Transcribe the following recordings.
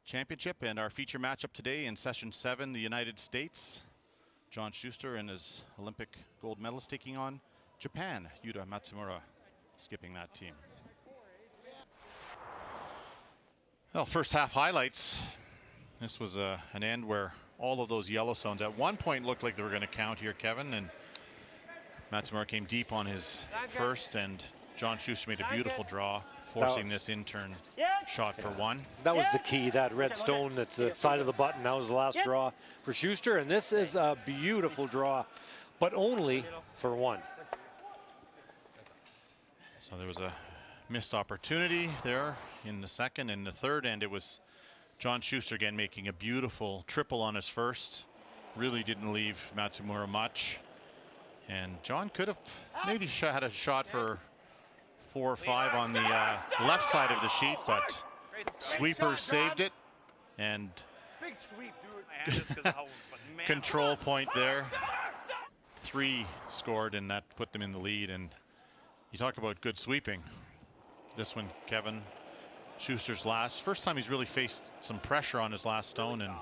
Championship and our feature matchup today in session 7, the United States. John Schuster and his Olympic gold medalist taking on Japan, Yuta Matsumura, skipping that team. Well, first half highlights. This was an end where all of those yellow zones at one point looked like they were going to count here, Kevin, and Matsumura came deep on his first, and John Schuster made a beautiful draw, forcing this in-turn shot for one. That was the key, that red stone that's the side of the button. That was the last draw for Schuster, and this is a beautiful draw, but only for one. So there was a missed opportunity there in the second and the third, and it was John Schuster again making a beautiful triple on his first. Really didn't leave Matsumura much. And John could have maybe had a shot for 4 or 5 on the left side of the sheet, but sweepers saved it, and control point there. 3 scored, and that put them in the lead. And you talk about good sweeping. This one, Kevin, Schuster's last. First time he's really faced some pressure on his last stone, and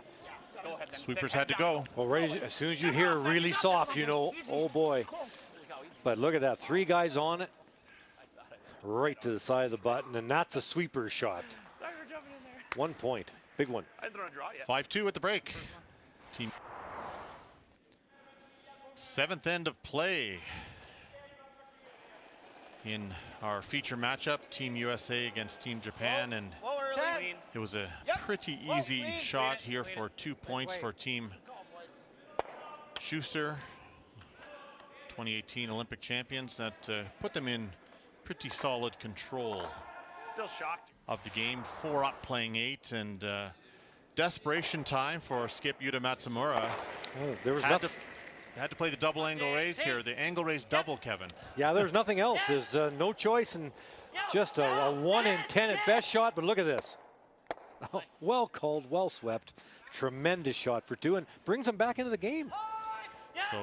sweepers had to go. Well, right as soon as you hear really soft, you know, oh boy. But look at that, 3 guys on it, right to the side of the button, and that's a sweeper shot. 1 point, big one. 5-2 at the break. Team 7th end of play in our feature matchup, Team USA against Team Japan, and it was a pretty easy shot here for 2 points for Team Schuster, 2018 Olympic champions, that put them in pretty solid control of the game. 4 up, playing 8, and desperation time for skip Yuta Matsumura. Oh, there was had to play the double angle raise here, the angle raise double, Kevin. Yeah, there's nothing else. There's no choice, and just a 1 in 10 at best shot. But look at this. Oh, well called, well swept. Tremendous shot for 2, and brings them back into the game. So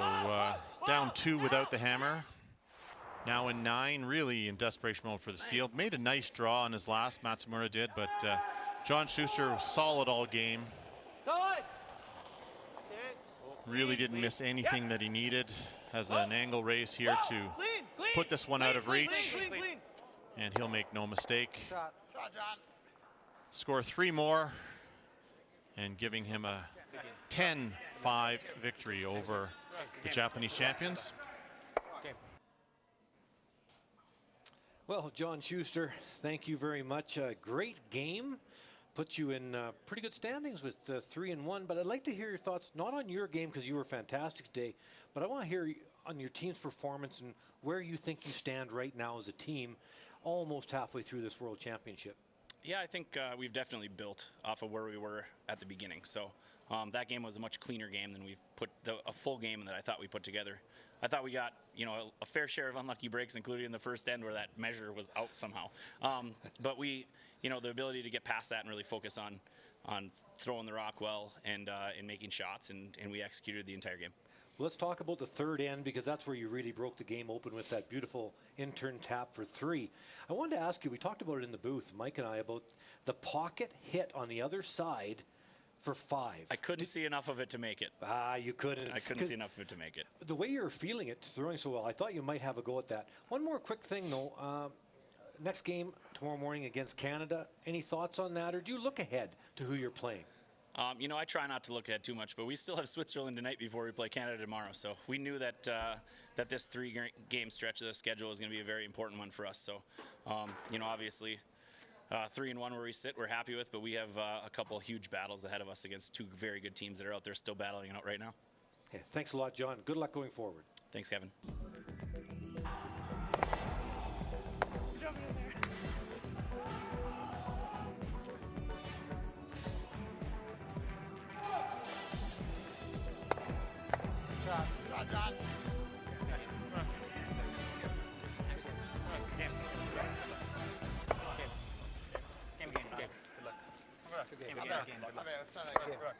down 2 without the hammer. Now in 9, really in desperation mode for the steal. Made a nice draw on his last, Matsumura did, but John Schuster was solid all game. Really didn't miss anything that he needed. Has an angle raise here to put this one out of reach, and he'll make no mistake. Score 3 more, and giving him a 10-5 victory over the Japanese champions. Well, John Schuster, thank you very much. Great game. Put you in pretty good standings with 3-1, but I'd like to hear your thoughts, not on your game because you were fantastic today, but I want to hear on your team's performance and where you think you stand right now as a team, almost halfway through this World Championship. Yeah, I think we've definitely built off of where we were at the beginning. So that game was a much cleaner game than we've put a full game that I thought we put together. I thought we got, you know, a fair share of unlucky breaks, including in the first end where that measure was out somehow. But we, you know, the ability to get past that and really focus on throwing the rock well and making shots, and we executed the entire game. Well, let's talk about the third end, because that's where you really broke the game open with that beautiful in-turn tap for 3. I wanted to ask you, we talked about it in the booth, Mike and I, about the pocket hit on the other side for 5. I couldn't see enough of it to make it. You couldn't. I couldn't see enough of it to make it. The way you were feeling it, throwing so well, I thought you might have a go at that. One more quick thing, though. Next game tomorrow morning against Canada. Any thoughts on that, or do you look ahead to who you're playing? You know, I try not to look ahead too much, but we still have Switzerland tonight before we play Canada tomorrow. So we knew that that this 3-game stretch of the schedule is going to be a very important one for us. So, you know, obviously 3-1 where we sit, we're happy with, but we have a couple huge battles ahead of us against 2 very good teams that are out there still battling it out right now. Yeah, thanks a lot, John. Good luck going forward. Thanks, Kevin. Game. Good luck. Game.